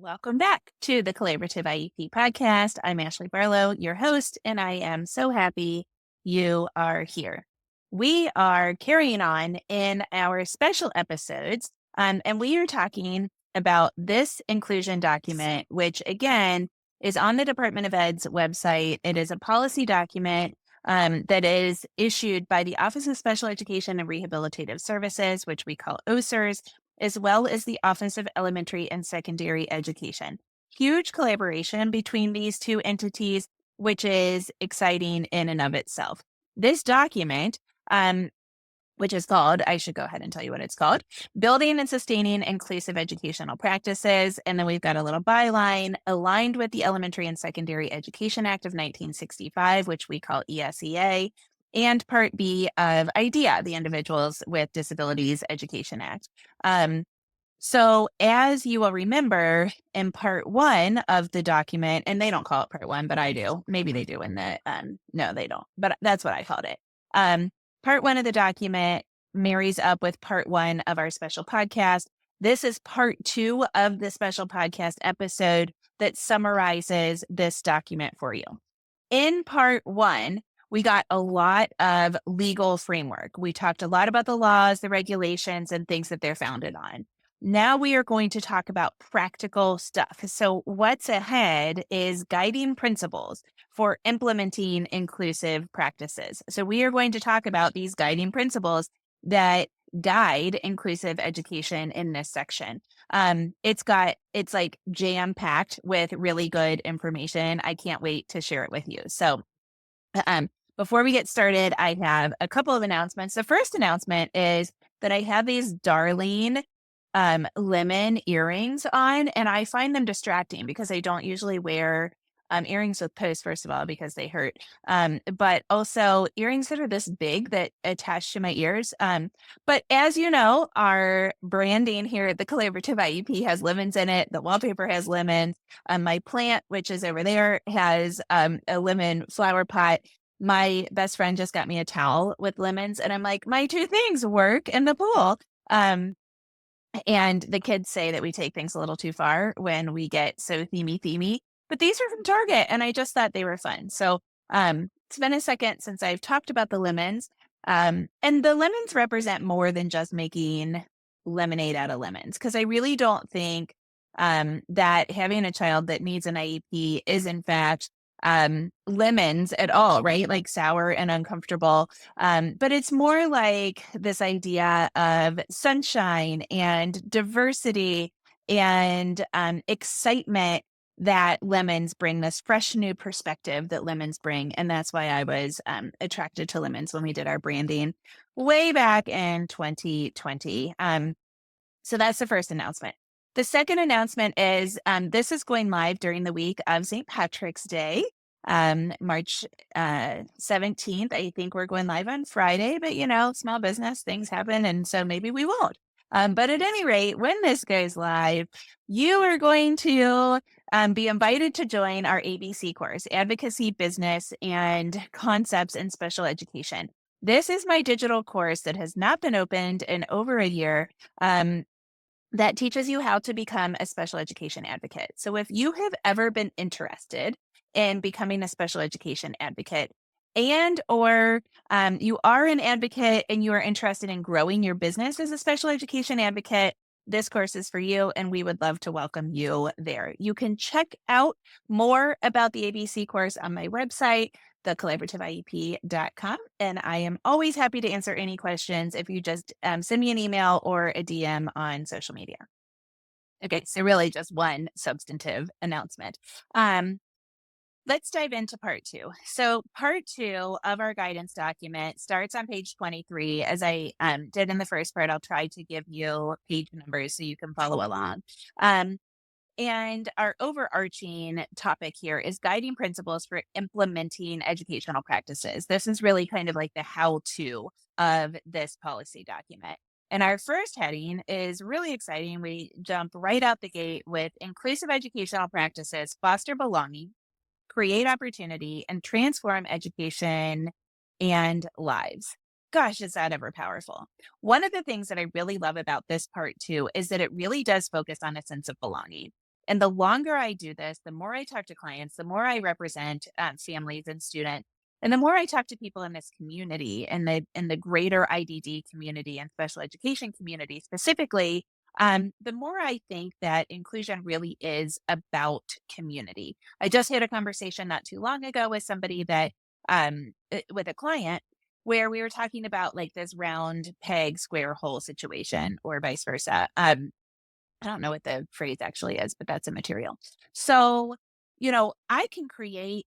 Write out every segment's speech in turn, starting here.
Welcome back to the Collaborative IEP podcast. I'm Ashley Barlow, your host, and I am so happy you are here. We are carrying on in our special episodes, and we are talking about this inclusion document, which again is on the Department of Ed's website. It is a policy document that is issued by the Office of Special Education and Rehabilitative Services, which we call OSERS, as well as the Office of Elementary and Secondary Education. Huge collaboration between these two entities, which is exciting in and of itself. This document, which is called, I should go ahead and tell you what it's called, Building and Sustaining Inclusive Educational Practices. And then we've got a little byline aligned with the Elementary and Secondary Education Act of 1965, which we call ESEA, and Part B of IDEA, the Individuals with Disabilities Education Act. So as you will remember, in Part 1 of the document, and they don't call it Part 1, but I do. Maybe they do in the, no, they don't, but that's what I called it. Part 1 of the document marries up with Part 1 of our special podcast. This is Part 2 of the special podcast episode that summarizes this document for you. In Part 1, we got a lot of legal framework. We talked a lot about the laws, the regulations, and things that they're founded on. Now we are going to talk about practical stuff. So what's ahead is guiding principles for implementing inclusive practices. So we are going to talk about these guiding principles that guide inclusive education in this section. It's like jam-packed with really good information. I can't wait to share it with you. So before we get started, I have a couple of announcements. The first announcement is that I have these darling lemon earrings on, and I find them distracting because I don't usually wear earrings with posts, first of all, because they hurt. But also earrings that are this big that attach to my ears. But as you know, our branding here at the Collaborative IEP has lemons in it. The wallpaper has lemons. My plant, which is over there, has a lemon flower pot. My best friend just got me a towel with lemons, and I'm like, my two things work in the pool. And the kids say that we take things a little too far when we get so themey, but these are from Target, and I just thought they were fun. So it's been a second since I've talked about the lemons. And the lemons represent more than just making lemonade out of lemons, because I really don't think that having a child that needs an IEP is in fact lemons at all, right? Like sour and uncomfortable. But it's more like this idea of sunshine and diversity and excitement that lemons bring, this fresh new perspective that lemons bring. And that's why I was attracted to lemons when we did our branding way back in 2020. So that's the first announcement. The second announcement is this is going live during the week of St. Patrick's Day, March 17th. I think we're going live on Friday, but small business, things happen, and so maybe we won't. But at any rate, when this goes live, you are going to be invited to join our ABC course, Advocacy, Business, and Concepts in Special Education. This is my digital course that has not been opened in over a year. That teaches you how to become a special education advocate. So if you have ever been interested in becoming a special education advocate, and or you are an advocate and you are interested in growing your business as a special education advocate, this course is for you, and we would love to welcome you there. You can check out more about the ABC course on my website, thecollaborativeiep.com. And I am always happy to answer any questions if you just send me an email or a DM on social media. Okay, so really just one substantive announcement. Let's dive into part 2. So part 2 of our guidance document starts on page 23. As I did in the first part, I'll try to give you page numbers so you can follow along. And our overarching topic here is guiding principles for implementing educational practices. This is really kind of like the how-to of this policy document. And our first heading is really exciting. We jump right out the gate with inclusive educational practices, foster belonging, create opportunity, and transform education and lives. Gosh, is that ever powerful? One of the things that I really love about this part too is that it really does focus on a sense of belonging. And the longer I do this, the more I talk to clients, the more I represent families and students, and the more I talk to people in this community and the greater IDD community and special education community specifically, the more I think that inclusion really is about community. I just had a conversation not too long ago with somebody with a client where we were talking about like this round peg, square hole situation or vice versa. I don't know what the phrase actually is, but that's immaterial. So, I can create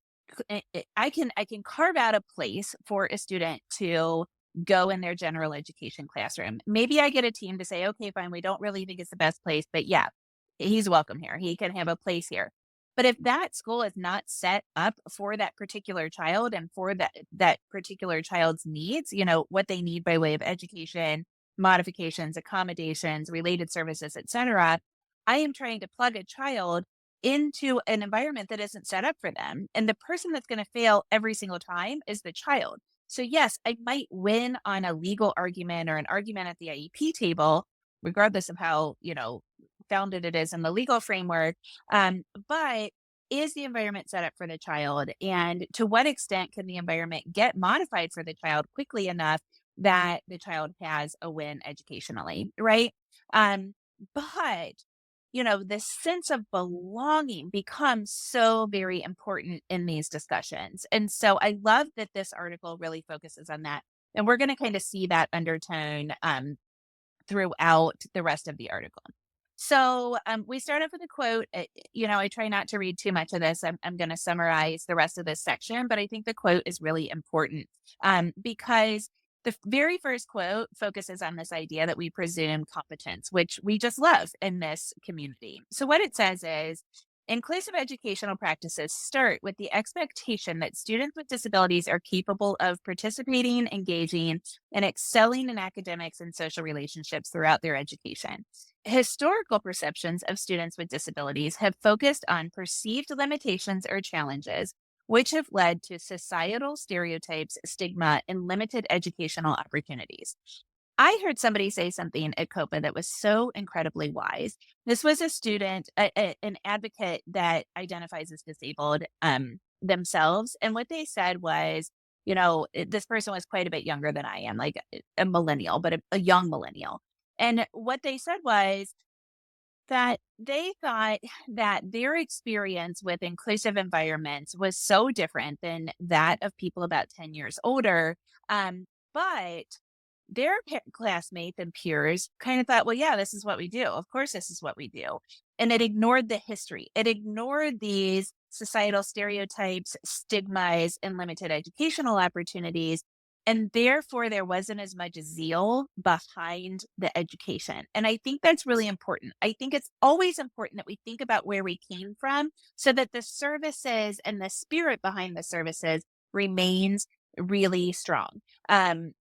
I can carve out a place for a student to go in their general education classroom. Maybe I get a team to say, "Okay, fine, we don't really think it's the best place, but yeah, he's welcome here. He can have a place here." But if that school is not set up for that particular child and for that particular child's needs, what they need by way of education, modifications, accommodations, related services, etc., I am trying to plug a child into an environment that isn't set up for them. And the person that's going to fail every single time is the child. So, yes, I might win on a legal argument or an argument at the IEP table, regardless of how, founded it is in the legal framework. But is the environment set up for the child? And to what extent can the environment get modified for the child quickly enough that the child has a win educationally, right? Um, but this sense of belonging becomes so very important in these discussions. And so I love that this article really focuses on that. And we're going to kind of see that undertone throughout the rest of the article. So we start off with a quote. I try not to read too much of this. I'm going to summarize the rest of this section, but I think the quote is really important because the very first quote focuses on this idea that we presume competence, which we just love in this community. So what it says is, inclusive educational practices start with the expectation that students with disabilities are capable of participating, engaging, and excelling in academics and social relationships throughout their education. Historical perceptions of students with disabilities have focused on perceived limitations or challenges, which have led to societal stereotypes, stigma, and limited educational opportunities. I heard somebody say something at COPA that was so incredibly wise. This was a student, an advocate that identifies as disabled themselves. And what they said was, this person was quite a bit younger than I am, like a millennial, but a young millennial. And what they said was that they thought that their experience with inclusive environments was so different than that of people about 10 years older. But their classmates and peers kind of thought, well, yeah, this is what we do. Of course, this is what we do. And it ignored the history. It ignored these societal stereotypes, stigmas, and limited educational opportunities. And therefore, there wasn't as much zeal behind the education. And I think that's really important. I think it's always important that we think about where we came from so that the services and the spirit behind the services remains really strong. And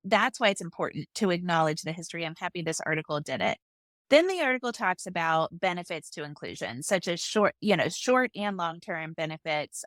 that's why it's important to acknowledge the history. I'm happy this article did it. Then the article talks about benefits to inclusion, such as short and long-term benefits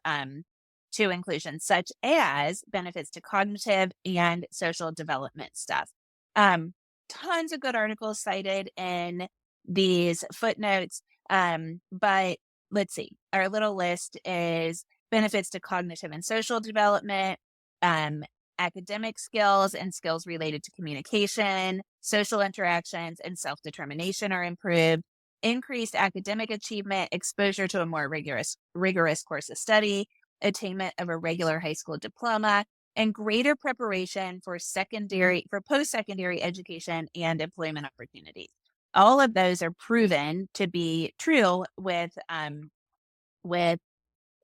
to inclusion, such as benefits to cognitive and social development stuff. Tons of good articles cited in these footnotes. But let's see, our little list is benefits to cognitive and social development, um, academic skills and skills related to communication, social interactions, and self-determination are improved. Increased academic achievement, exposure to a more rigorous course of study, attainment of a regular high school diploma, and greater preparation for post-secondary education and employment opportunities. All of those are proven to be true with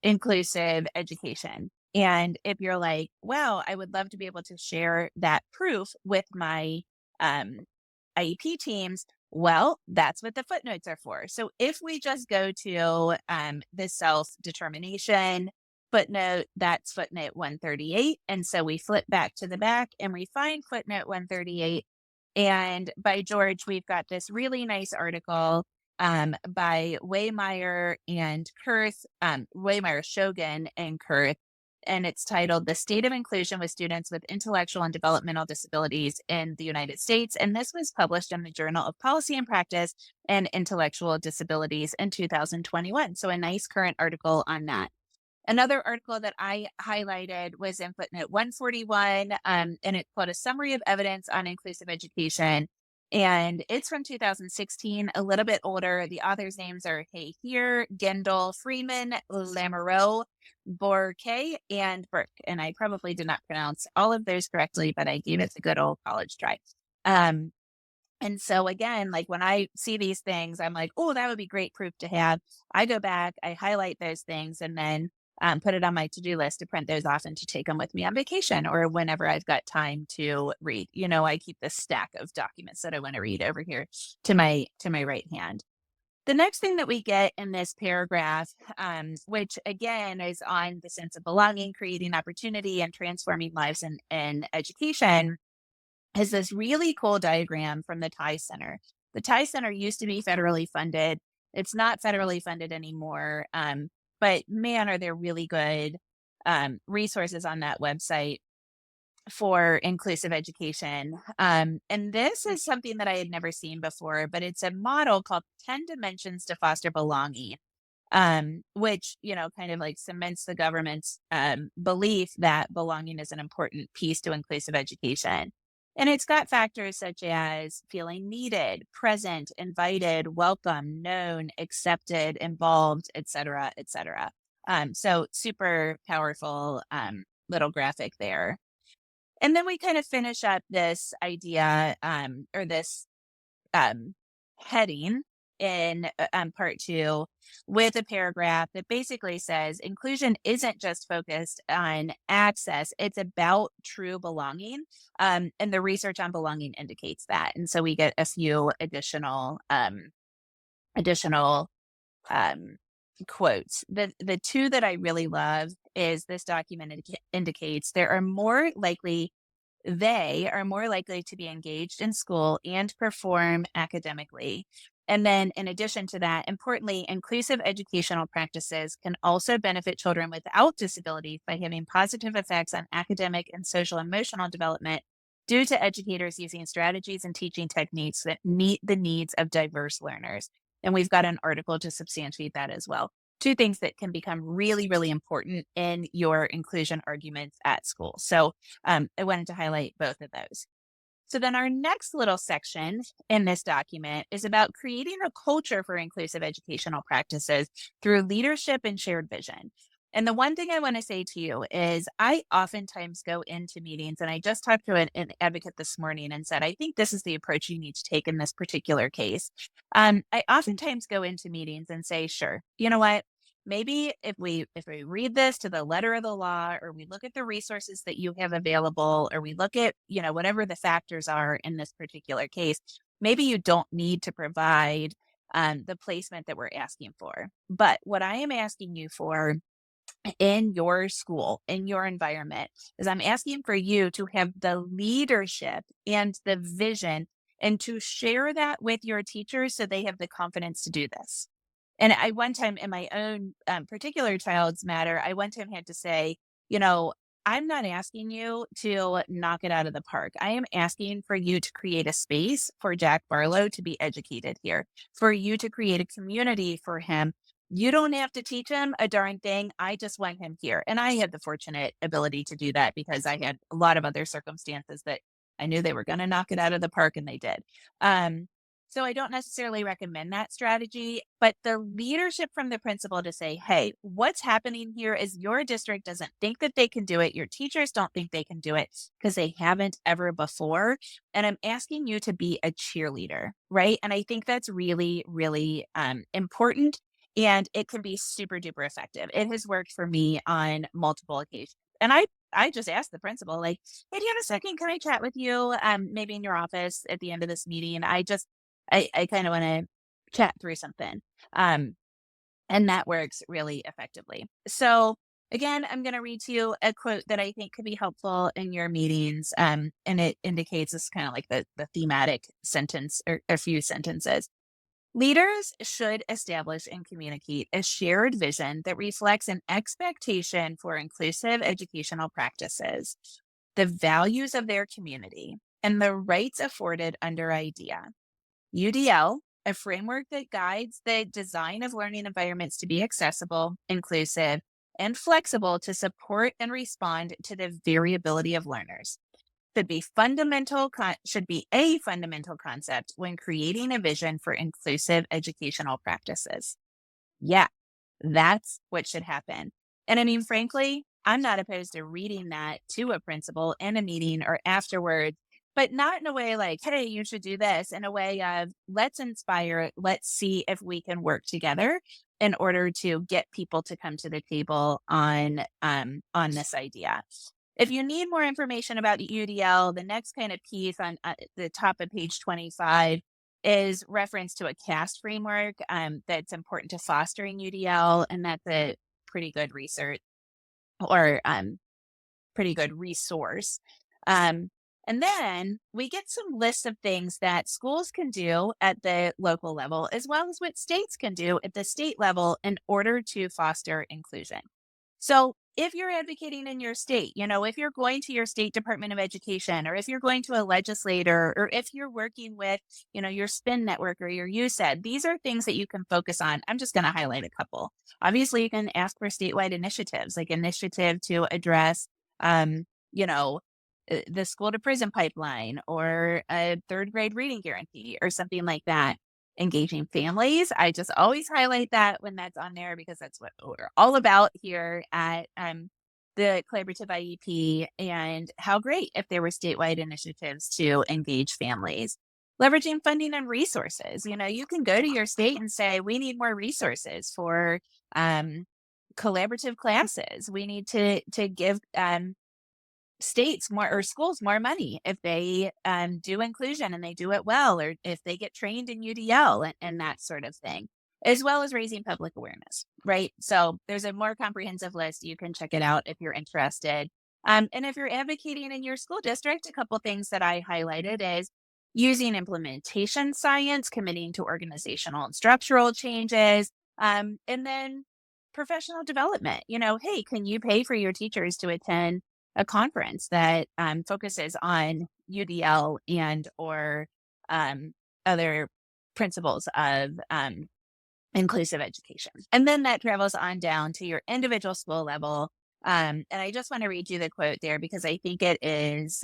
inclusive education. And if you're like, well, I would love to be able to share that proof with my IEP teams, well, that's what the footnotes are for. So if we just go to the self-determination footnote, that's footnote 138. And so we flip back to the back and we find footnote 138. And by George, we've got this really nice article by Waymeyer and Kurth, Waymeyer, Shogun, and Kurth. and it's titled The State of Inclusion with Students with Intellectual and Developmental Disabilities in the United States. And this was published in the Journal of Policy and Practice and Intellectual Disabilities in 2021. So a nice current article on that. Another article that I highlighted was in footnote 141, and it's called A Summary of Evidence on Inclusive Education. And it's from 2016, a little bit older. The authors' names are Hay Here, Gendel, Freeman, Lamoureux, Bourque, and Burke. And I probably did not pronounce all of those correctly, but I gave it the good old college try. And so again, like when I see these things, I'm like, oh, that would be great proof to have. I go back, I highlight those things, and then put it on my to-do list to print those off and to take them with me on vacation or whenever I've got time to read. I keep this stack of documents that I want to read over here to my right hand. The next thing that we get in this paragraph, which again is on the sense of belonging, creating opportunity, and transforming lives in education, is this really cool diagram from the Tie Center. The Tie Center used to be federally funded. It's not federally funded anymore. But man, are there really good resources on that website for inclusive education. And this is something that I had never seen before, but it's a model called 10 Dimensions to Foster Belonging, which, kind of like cements the government's belief that belonging is an important piece to inclusive education. And it's got factors such as feeling needed, present, invited, welcome, known, accepted, involved, et cetera, et cetera. So super powerful little graphic there. And then we kind of finish up this idea or this heading in part 2 with a paragraph that basically says inclusion isn't just focused on access, it's about true belonging. And the research on belonging indicates that. And so we get a few additional quotes. The two that I really love is this document indicates they are more likely to be engaged in school and perform academically. And then in addition to that, importantly, inclusive educational practices can also benefit children without disabilities by having positive effects on academic and social emotional development due to educators using strategies and teaching techniques that meet the needs of diverse learners. And we've got an article to substantiate that as well. Two things that can become really, really important in your inclusion arguments at school. So I wanted to highlight both of those. So then our next little section in this document is about creating a culture for inclusive educational practices through leadership and shared vision. And the one thing I want to say to you is I oftentimes go into meetings, and I just talked to an advocate this morning and said, I think this is the approach you need to take in this particular case. I oftentimes go into meetings and say, sure, you know what? Maybe if we read this to the letter of the law, or we look at the resources that you have available, or we look at, whatever the factors are in this particular case, maybe you don't need to provide the placement that we're asking for. But what I am asking you for in your school, in your environment, is I'm asking for you to have the leadership and the vision and to share that with your teachers so they have the confidence to do this. And I one time in my own particular child's matter, I one time had to say, I'm not asking you to knock it out of the park. I am asking for you to create a space for Jack Barlow to be educated here, for you to create a community for him. You don't have to teach him a darn thing. I just want him here. And I had the fortunate ability to do that because I had a lot of other circumstances that I knew they were going to knock it out of the park, and they did. So I don't necessarily recommend that strategy, but the leadership from the principal to say, hey, what's happening here is your district doesn't think that they can do it. Your teachers don't think they can do it because they haven't ever before. And I'm asking you to be a cheerleader, right? And I think that's really, really important. And it can be super duper effective. It has worked for me on multiple occasions. And I just asked the principal, like, hey, do you have a second? Can I chat with you? Maybe in your office at the end of this meeting. I kind of want to chat through something. And that works really effectively. So again, I'm going to read to you a quote that I think could be helpful in your meetings. And it indicates this kind of like the thematic sentence or a few sentences. Leaders should establish and communicate a shared vision that reflects an expectation for inclusive educational practices, the values of their community, and the rights afforded under IDEA. UDL, a framework that guides the design of learning environments to be accessible, inclusive, and flexible to support and respond to the variability of learners. Should be a fundamental concept when creating a vision for inclusive educational practices. Yeah, that's what should happen. And I mean, frankly, I'm not opposed to reading that to a principal in a meeting or afterwards, but not in a way like, hey, you should do this, in a way of let's inspire it. Let's see if we can work together in order to get people to come to the table on this idea. If you need more information about UDL, the next kind of piece on the top of page 25 is reference to a CAST framework that's important to fostering UDL, and that's a pretty good research or pretty good resource. Um, and then we get some lists of things that schools can do at the local level, as well as what states can do at the state level in order to foster inclusion. So if you're advocating in your state, if you're going to your state Department of Education, or if you're going to a legislator, or if you're working with, your SPIN network or your USED, these are things that you can focus on. I'm just going to highlight a couple. Obviously, you can ask for statewide initiatives, like initiative to address, um, you know, the school to prison pipeline, or a third grade reading guarantee, or something like that. Engaging families. I just always highlight that when that's on there, because that's what we're all about here at the Collaborative IEP, and how great if there were statewide initiatives to engage families. Leveraging funding and resources. You can go to your state and say, we need more resources for um, collaborative classes. We need to give states more, or schools more money if they do inclusion and they do it well, or if they get trained in UDL, and that sort of thing, as well as raising public awareness, right? So there's a more comprehensive list. You can check it out if you're interested. And if you're advocating in your school district, a couple things that I highlighted is using implementation science, committing to organizational and structural changes, and then professional development. Hey, can you pay for your teachers to attend a conference that focuses on UDL and or other principles of inclusive education? And then that travels on down to your individual school level. And I just want to read you the quote there, because I think it is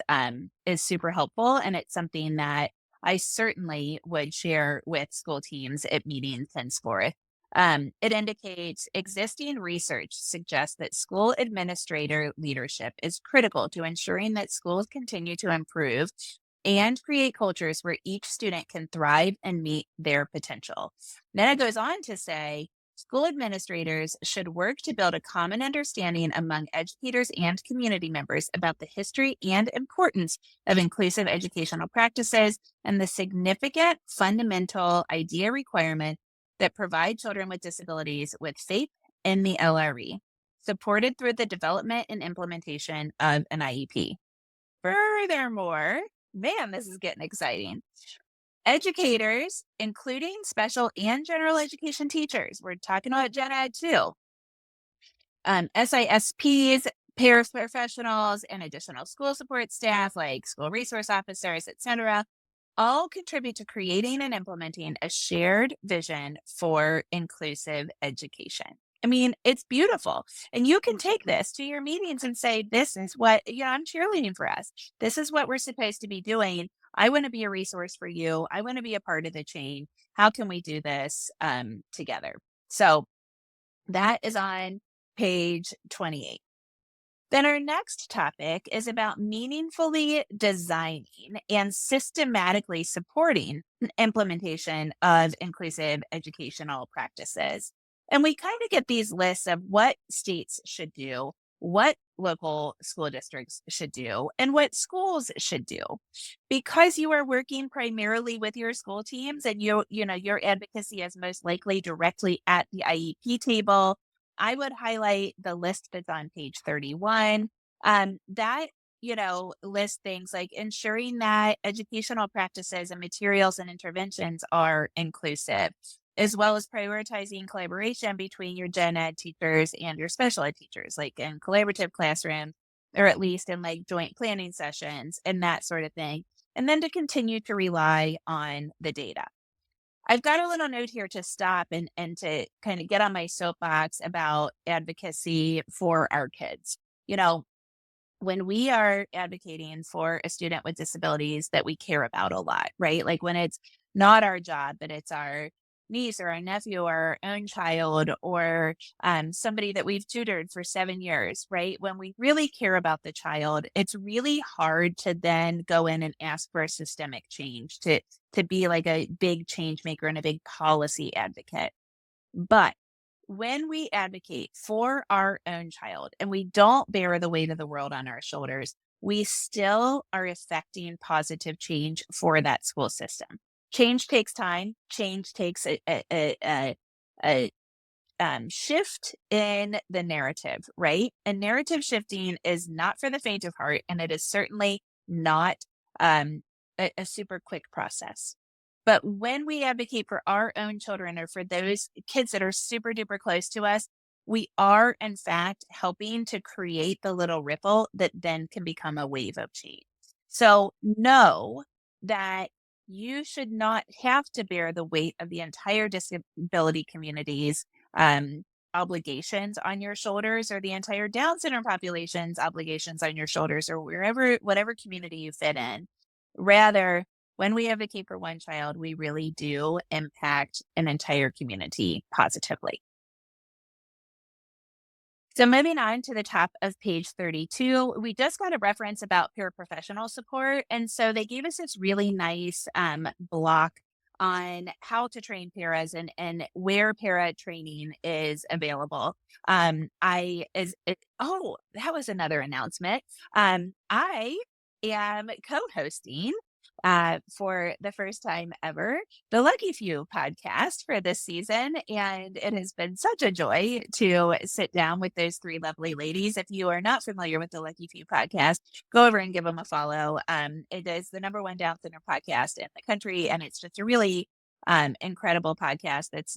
super helpful, and it's something that I certainly would share with school teams at meetings henceforth. It indicates existing research suggests that school administrator leadership is critical to ensuring that schools continue to improve and create cultures where each student can thrive and meet their potential. Then it goes on to say, school administrators should work to build a common understanding among educators and community members about the history and importance of inclusive educational practices, and the significant fundamental idea requirement that provide children with disabilities with faith in the LRE, supported through the development and implementation of an IEP. Furthermore, man, this is getting exciting. Educators, including special and general education teachers, we're talking about gen ed too, SISPs, paraprofessionals, and additional school support staff like school resource officers, etc., all contribute to creating and implementing a shared vision for inclusive education. I mean, it's beautiful. And you can take this to your meetings and say, this is what, I'm cheerleading for us. This is what we're supposed to be doing. I want to be a resource for you. I want to be a part of the chain. How can we do this together? So that is on page 28. Then our next topic is about meaningfully designing and systematically supporting implementation of inclusive educational practices. And we kind of get these lists of what states should do, what local school districts should do, and what schools should do. Because you are working primarily with your school teams, and your advocacy is most likely directly at the IEP table, I would highlight the list that's on page 31. That list things like ensuring that educational practices and materials and interventions are inclusive, as well as prioritizing collaboration between your gen ed teachers and your special ed teachers, like in collaborative classrooms, or at least in like joint planning sessions and that sort of thing. And then to continue to rely on the data. I've got a little note here to stop and to kind of get on my soapbox about advocacy for our kids. You know, when we are advocating for a student with disabilities that we care about a lot, right? Like when it's not our job, but it's our niece or our nephew or our own child or somebody that we've tutored for 7 years, right? When we really care about the child, it's really hard to then go in and ask for a systemic change to be like a big change maker and a big policy advocate. But when we advocate for our own child and we don't bear the weight of the world on our shoulders, we still are affecting positive change for that school system. Change takes time. Change takes a shift in the narrative, right? And narrative shifting is not for the faint of heart, and it is certainly not um, a super quick process. But when we advocate for our own children or for those kids that are super duper close to us, we are, in fact, helping to create the little ripple that then can become a wave of change. So know that you should not have to bear the weight of the entire disability community's obligations on your shoulders, or the entire Down syndrome population's obligations on your shoulders, or whatever community you fit in. Rather, when we advocate for one child, we really do impact an entire community positively. So moving on to the top of page 32, we just got a reference about paraprofessional support. And so they gave us this really nice block on how to train paras and where para training is available. That was another announcement. I am co-hosting for the first time ever, the Lucky Few podcast for this season. And it has been such a joy to sit down with those three lovely ladies. If you are not familiar with the Lucky Few podcast, go over and give them a follow. It is the number one Down syndrome podcast in the country. And it's just a really incredible podcast that's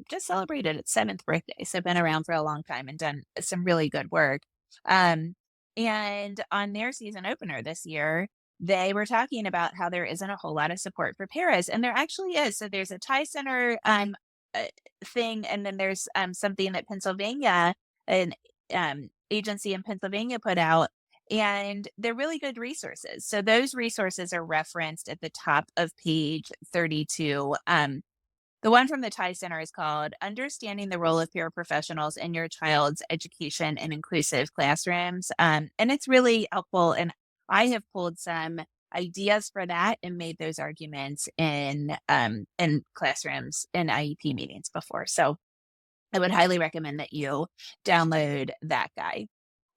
just celebrated its 7th birthday. So been around for a long time and done some really good work. And on their season opener this year, they were talking about how there isn't a whole lot of support for paras, and there actually is. So there's a Tie Center uh, thing, and then there's something that Pennsylvania, an agency in Pennsylvania, put out, and they're really good resources. So those resources are referenced at the top of page 32. The one from the Tie Center is called Understanding the Role of Paraprofessionals in Your Child's Education in Inclusive Classrooms. And it's really helpful. And I have pulled some ideas for that and made those arguments in classrooms in IEP meetings before. So I would highly recommend that you download that guide.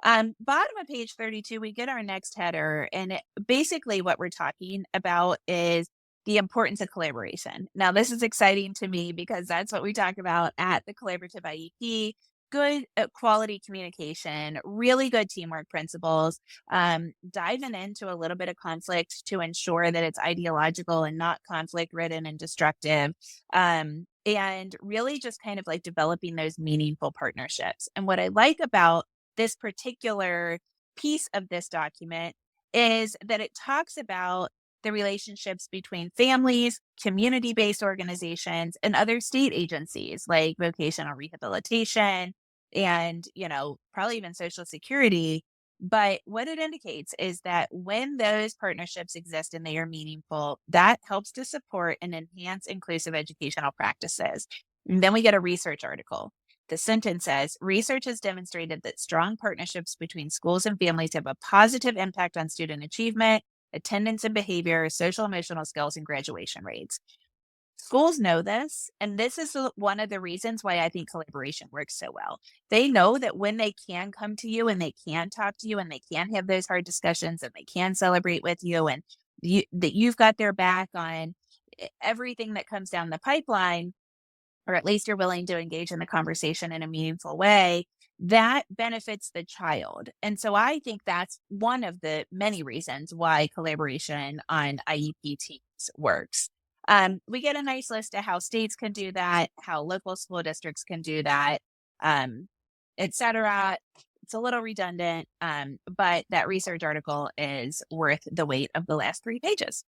Bottom of page 32, we get our next header, and basically what we're talking about is the importance of collaboration. Now, this is exciting to me because that's what we talk about at the Collaborative IEP. Good quality communication, really good teamwork principles, diving into a little bit of conflict to ensure that it's ideological and not conflict ridden and destructive. And really just kind of like developing those meaningful partnerships. And what I like about this particular piece of this document is that it talks about the relationships between families, community-based organizations, and other state agencies like vocational rehabilitation and, probably even Social Security. But what it indicates is that when those partnerships exist and they are meaningful, that helps to support and enhance inclusive educational practices. And then we get a research article. The sentence says, research has demonstrated that strong partnerships between schools and families have a positive impact on student achievement, attendance and behavior, social emotional skills, and graduation rates. Schools know this, and this is one of the reasons why I think collaboration works so well. They know that when they can come to you and they can talk to you and they can have those hard discussions and they can celebrate with you and that you've got their back on everything that comes down the pipeline, or at least you're willing to engage in the conversation in a meaningful way, that benefits the child. And so I think that's one of the many reasons why collaboration on IEP teams works. We get a nice list of how states can do that, how local school districts can do that, um, et cetera. It's a little redundant, but that research article is worth the weight of the last 3 pages.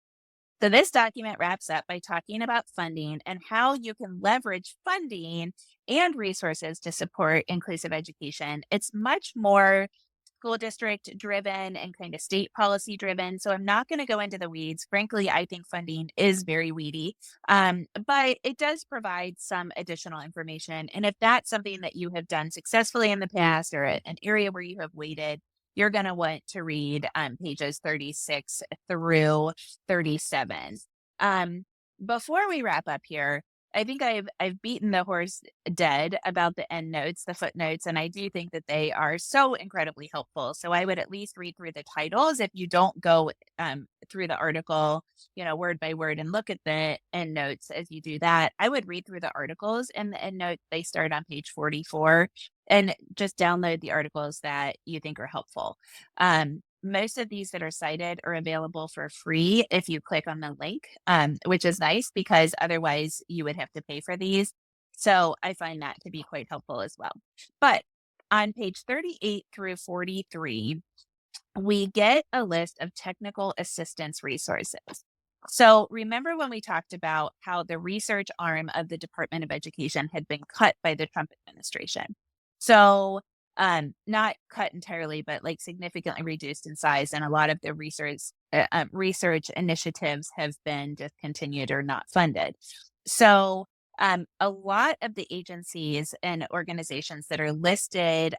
So this document wraps up by talking about funding and how you can leverage funding and resources to support inclusive education. It's much more school district driven and kind of state policy driven. So I'm not going to go into the weeds. Frankly, I think funding is very weedy, but it does provide some additional information. And if that's something that you have done successfully in the past or an area where you have waited, you're going to want to read pages 36 through 37. Um, Before we wrap up here, I think I've beaten the horse dead about the end notes, the footnotes, and I do think that they are so incredibly helpful. So I would at least read through the titles if you don't go through the article, word by word and look at the end notes as you do that. I would read through the articles and the end notes. They start on page 44 and just download the articles that you think are helpful. Most of these that are cited are available for free if you click on the link, which is nice because otherwise you would have to pay for these. So I find that to be quite helpful as well. But on page 38 through 43, we get a list of technical assistance resources. So remember when we talked about how the research arm of the Department of Education had been cut by the Trump administration? So not cut entirely, but like significantly reduced in size. And a lot of the research initiatives have been discontinued or not funded. So a lot of the agencies and organizations that are listed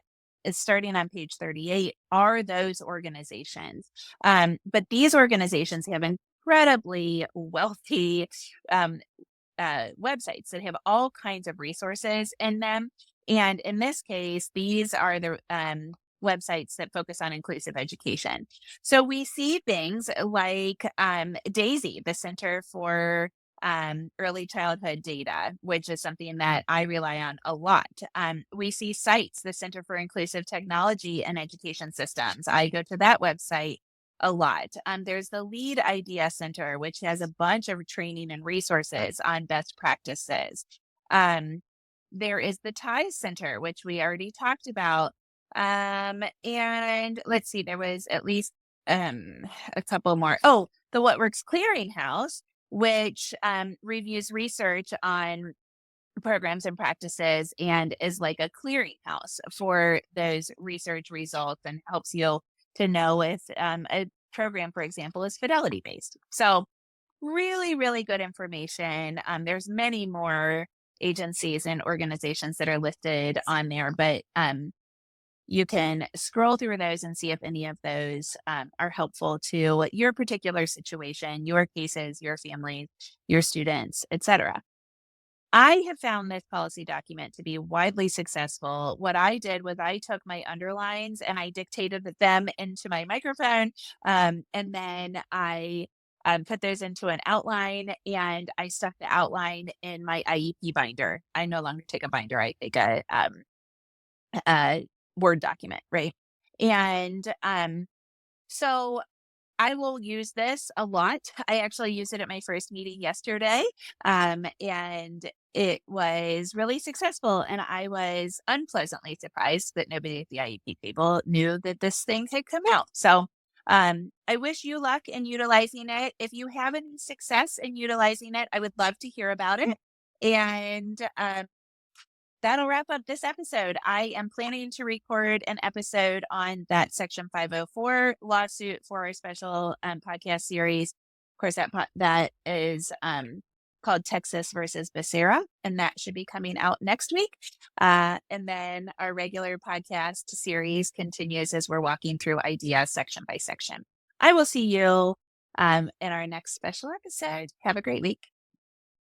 starting on page 38 are those organizations. But these organizations have incredibly wealthy um, websites that have all kinds of resources in them. And in this case, these are the websites that focus on inclusive education. So we see things like DAISY, the Center for Early Childhood Data, which is something that I rely on a lot. We see CITES, the Center for Inclusive Technology and Education Systems. I go to that website a lot. There's the Lead Idea Center, which has a bunch of training and resources on best practices. There is the TIES Center, which we already talked about. And let's see, there was at least a couple more. Oh, the What Works Clearinghouse, which reviews research on programs and practices and is like a clearinghouse for those research results and helps you to know if a program, for example, is fidelity based. So really, really good information. There's many more agencies and organizations that are listed on there, but you can scroll through those and see if any of those are helpful to your particular situation, your cases, your family, your students, etc. I have found this policy document to be widely successful. What I did was I took my underlines and I dictated them into my microphone. And then I put those into an outline and I stuck the outline in my IEP binder. I no longer take a binder, I take a Word document, right? And so I will use this a lot. I actually used it at my first meeting yesterday, and it was really successful. And I was unpleasantly surprised that nobody at the IEP table knew that this thing had come out. So I wish you luck in utilizing it. If you have any success in utilizing it, I would love to hear about it. And that'll wrap up this episode. I am planning to record an episode on that Section 504 lawsuit for our special podcast series. Of course, that is called Texas versus Becerra, and that should be coming out next week. And then our regular podcast series continues as we're walking through ideas section by section. I will see you in our next special episode. Have a great week.